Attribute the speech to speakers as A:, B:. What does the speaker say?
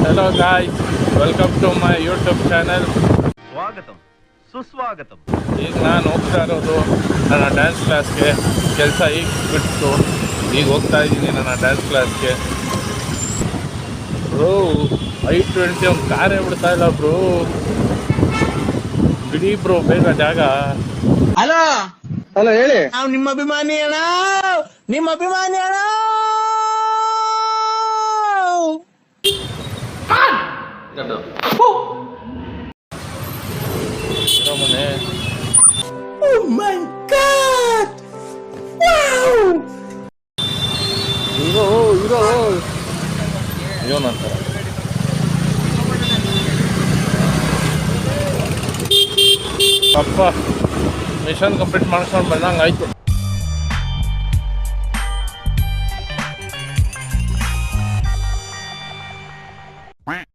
A: Hello guys, welcome to my YouTube channel.
B: ಸ್ವಾಗತಂ ಸುಸ್ವಾಗತಂ.
A: ಈಗ ನಾನು ಹೋಗ್ತಾ ಇರೋದು ನನ್ನ ಡ್ಯಾನ್ಸ್ ಕ್ಲಾಸ್ಗೆ. ಕೆಲಸ ಈಗ ಬಿಟ್ಟು ಈಗ ಹೋಗ್ತಾ ಇದ್ದೀನಿ ನನ್ನ ಡ್ಯಾನ್ಸ್ ಕ್ಲಾಸ್ಗೆ. ಬ್ರೋ I-20 ಒಂದು ಕಾರೇ ಬಿಡ್ತಾ ಇಲ್ಲ ಬ್ರೋ. ಬಿಡಿ ಬ್ರೋ ಬೇಗ ಜಾಗ.
C: ಹಲೋ
D: ಹಲೋ ಹೇಳಿ.
C: ನಾವು ನಿಮ್ಮ ಅಭಿಮಾನಿ ಅಣ್ಣ, ನಿಮ್ಮ ಅಭಿಮಾನಿ ಅಣ್ಣ.
A: ಮನೆ
C: Oh my God! Wow!
A: ಇರೋ ಏನಂತ ಅಪ್ಪ ಮಿಷನ್ ಕಂಪ್ಲೀಟ್ ಮಾಡ್ಕೊಂಡು ಬಂದಂಗೆ ಆಯ್ತು.